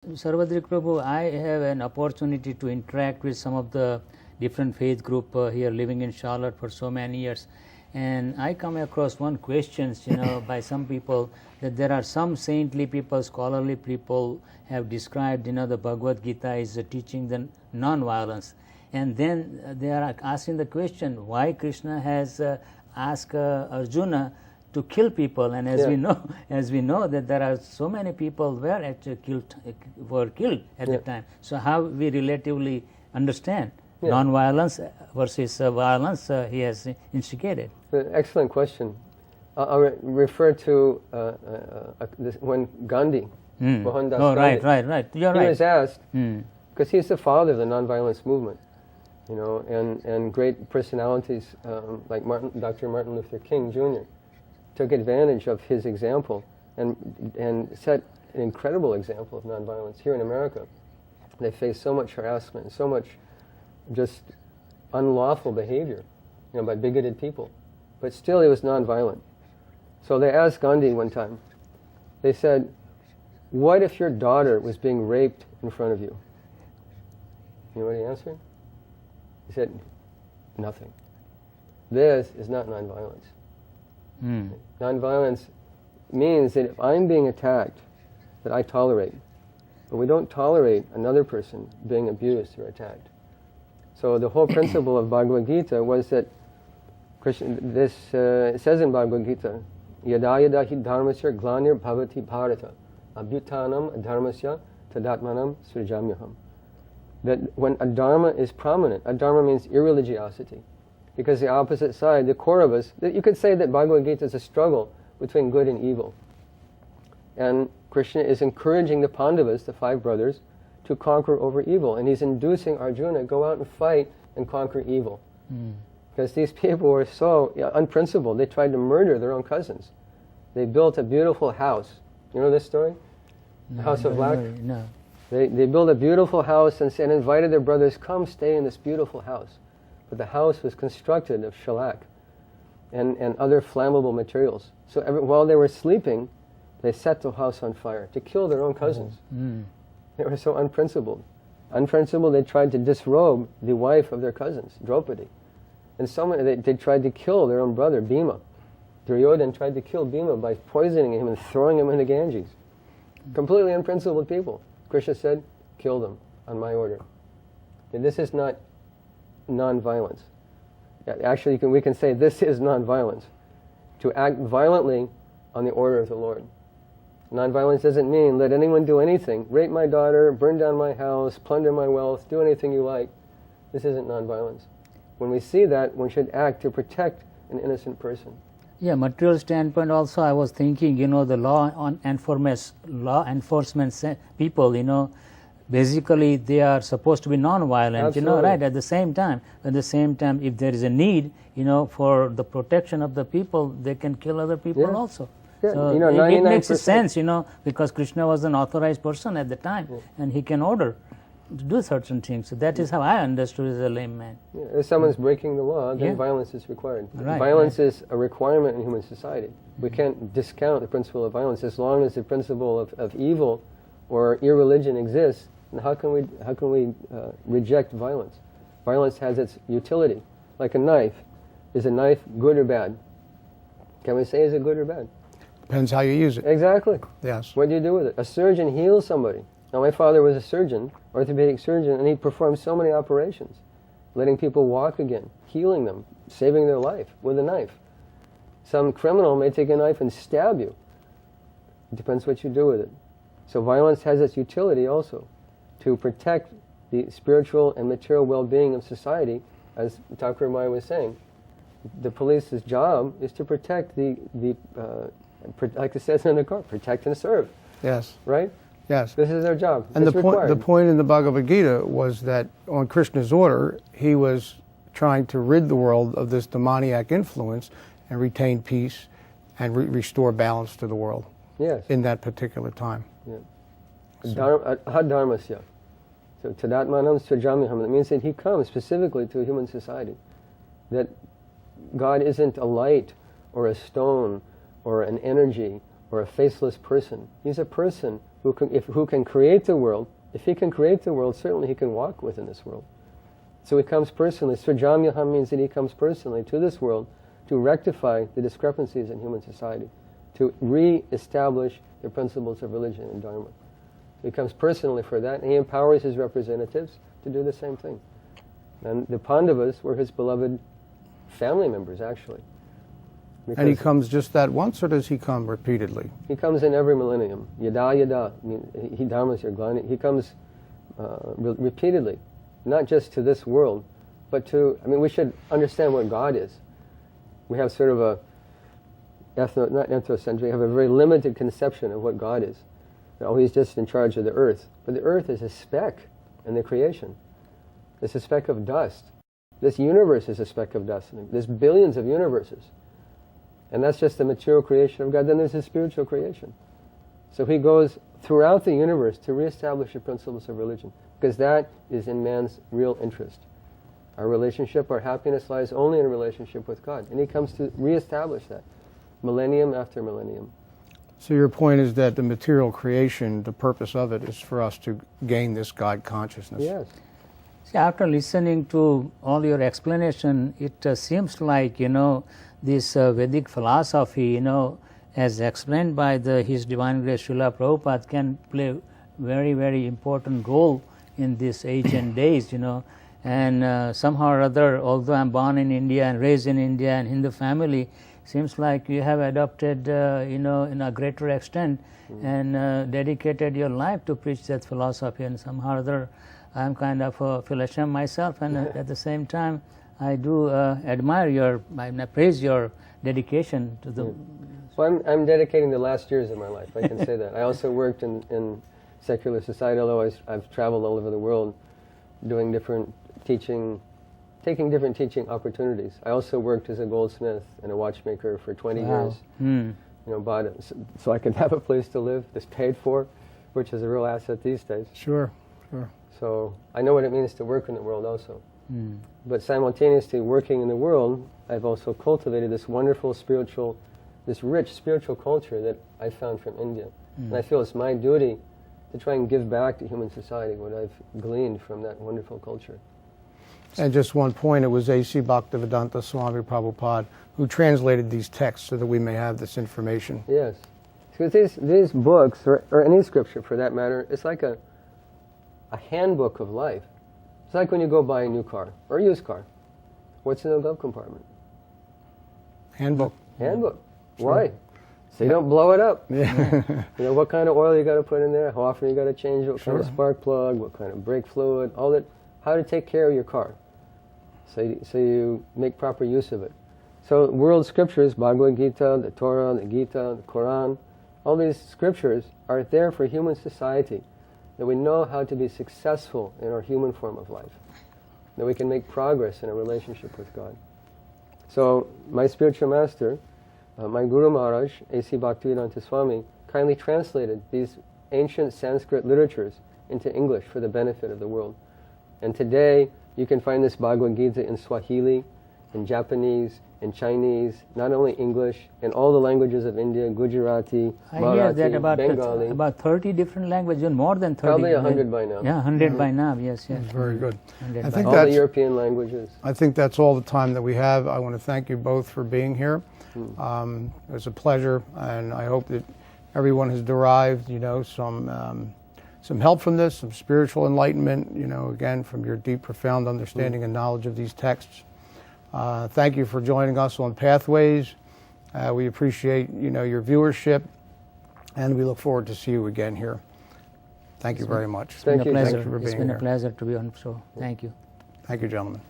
Sarva-drk Prabhu, I have an opportunity to interact with some of the different faith group here living in Charlotte for so many years, and I come across one question, by some people, that there are some saintly people, scholarly people have described, the Bhagavad Gita is teaching the non-violence, and then they are asking the question why Krishna has asked Arjuna to kill people, and as we know that there are so many people were actually killed at the time. So how we relatively understand non-violence versus violence he has instigated? Excellent question. I'll refer to when Gandhi, Mohandas Gandhi, right. You're right. He was asked, because he's the father of the non-violence movement, and great personalities like Dr. Martin Luther King Jr. took advantage of his example and set an incredible example of nonviolence here in America. They face so much harassment, so much just unlawful behavior, by bigoted people. But still he was nonviolent. So they asked Gandhi one time, they said, what if your daughter was being raped in front of you? You know what he answered? He said, nothing. This is not nonviolence. Nonviolence means that if I'm being attacked, that I tolerate. But we don't tolerate another person being abused or attacked. So the whole principle of Bhagavad Gita was that it says in Bhagavad Gita, Yada yada hi dharmasya glanir bhavati bharata abhyutanam adharmasya tadatmanam srijamyaham. That when adharma is prominent, adharma means irreligiosity. Because the opposite side, the Kauravas, you could say that Bhagavad Gita is a struggle between good and evil. And Krishna is encouraging the Pandavas, the 5 brothers, to conquer over evil. And he's inducing Arjuna, go out and fight and conquer evil. Because these people were so unprincipled, they tried to murder their own cousins. They built a beautiful house. You know this story? The House of Black? No. They built a beautiful house and invited their brothers, come stay in this beautiful house. But the house was constructed of shellac and other flammable materials. So while they were sleeping, they set the house on fire to kill their own cousins. They were so unprincipled. Unprincipled, they tried to disrobe the wife of their cousins, Draupadi. And they tried to kill their own brother, Bhima. Duryodhana tried to kill Bhima by poisoning him and throwing him into Ganges. Completely unprincipled people. Krishna said, kill them on my order. And this is not non-violence. Actually, we can say this is non-violence. To act violently on the order of the Lord. Non-violence doesn't mean let anyone do anything. Rape my daughter, burn down my house, plunder my wealth, do anything you like. This isn't non-violence. When we see that, one should act to protect an innocent person. Yeah, material standpoint also, I was thinking, the law enforcement people, basically they are supposed to be non-violent, right? At the same time, if there is a need, for the protection of the people, they can kill other people also. Yeah. So it makes sense, because Krishna was an authorized person at the time, and he can order to do certain things. So that is how I understood as a layman. Yeah. If someone's breaking the law, then violence is required. Right, violence is a requirement in human society. We can't discount the principle of violence. As long as the principle of evil or irreligion exists, then how can we reject violence? Violence has its utility. Like a knife. Is a knife good or bad? Can we say is it good or bad? Depends how you use it. Exactly. Yes. What do you do with it? A surgeon heals somebody. Now, my father was a surgeon, orthopedic surgeon, and he performed so many operations, letting people walk again, healing them, saving their life with a knife. Some criminal may take a knife and stab you. It depends what you do with it. So violence has its utility also, to protect the spiritual and material well-being of society, as Thakor Mai was saying. The police's job is to protect like it says in the Quran, protect and serve. Yes. Right? Yes. This is their job. And the point in the Bhagavad Gita was that on Krishna's order, he was trying to rid the world of this demoniac influence and retain peace and restore balance to the world. Yes. In that particular time. Yeah. Dharmasya. So tadatmanam srijamyaham. It means that he comes specifically to human society. That God isn't a light or a stone or an energy or a faceless person. He's a person who can create the world. If he can create the world, certainly he can walk within this world. So he comes personally. Srajamyaham means that he comes personally to this world to rectify the discrepancies in human society, to re-establish the principles of religion and dharma. He comes personally for that, and he empowers his representatives to do the same thing. And the Pandavas were his beloved family members, actually. And he comes just that once, or does he come repeatedly? He comes in every millennium. Yada yada. I mean, he dharmas your glani. He comes repeatedly, not just to this world, but to, I mean, we should understand what God is. We have sort of a, not ethnocentric, we have a very limited conception of what God is. Oh, he's just in charge of the earth. But the earth is a speck in the creation. It's a speck of dust. This universe is a speck of dust. There's billions of universes. And that's just the material creation of God. Then there's his spiritual creation. So he goes throughout the universe to reestablish the principles of religion, because that is in man's real interest. Our relationship, our happiness lies only in a relationship with God. And he comes to reestablish that, millennium after millennium. So your point is that the material creation, the purpose of it is for us to gain this God consciousness. Yes. See, after listening to all your explanation, it seems like, this Vedic philosophy, as explained by His Divine Grace Srila Prabhupada, can play very, very important role in this age and days, And somehow or other, although I'm born in India and raised in India and Hindu family, seems like you have adopted, in a greater extent and dedicated your life to preach that philosophy. And somehow or other, I'm kind of feel ashamed myself, and at the same time, I do admire I praise your dedication to the. Well, I'm dedicating the last years of my life. I can say that. I also worked in secular society, although I've traveled all over the world, doing different teaching. Taking different teaching opportunities. I also worked as a goldsmith and a watchmaker for 20 years. Bought it so I could have a place to live that's paid for, which is a real asset these days. Sure. So I know what it means to work in the world also. But simultaneously working in the world, I've also cultivated this wonderful spiritual, this rich spiritual culture that I found from India. And I feel it's my duty to try and give back to human society what I've gleaned from that wonderful culture. And just one point, it was A.C. Bhaktivedanta Swami Prabhupada who translated these texts so that we may have this information. Yes. Because these books, or any scripture for that matter, it's like a handbook of life. It's like when you go buy a new car, or a used car. What's in the glove compartment? Handbook. Handbook. Sure. Why? So you don't blow it up. Yeah. What kind of oil you got to put in there, how often you got to change it, what kind of Sure. spark plug, what kind of brake fluid, all that, how to take care of your car. So you make proper use of it. So world scriptures, Bhagavad Gita, the Torah, the Gita, the Quran, all these scriptures are there for human society, that we know how to be successful in our human form of life, that we can make progress in a relationship with God. So my spiritual master, my Guru Maharaj, A.C. Bhaktivedanta Swami, kindly translated these ancient Sanskrit literatures into English for the benefit of the world. And today, you can find this Bhagavad Gita in Swahili, in Japanese, in Chinese, not only English, in all the languages of India, Gujarati, Marathi, Bengali. About 30 different languages, more than 30. Probably 100 by now. Yeah, 100 by now, yes. Very good. I think All the European languages. I think that's all the time that we have. I want to thank you both for being here. It was a pleasure, and I hope that everyone has derived, some help from this, some spiritual enlightenment, again, from your deep, profound understanding and knowledge of these texts. Thank you for joining us on Pathways. We appreciate, your viewership, and we look forward to see you again here. Thank you very much. Thank you. It's been a pleasure. Thank you for being It's been here. a pleasure to be on the show. Thank you. Thank you, gentlemen.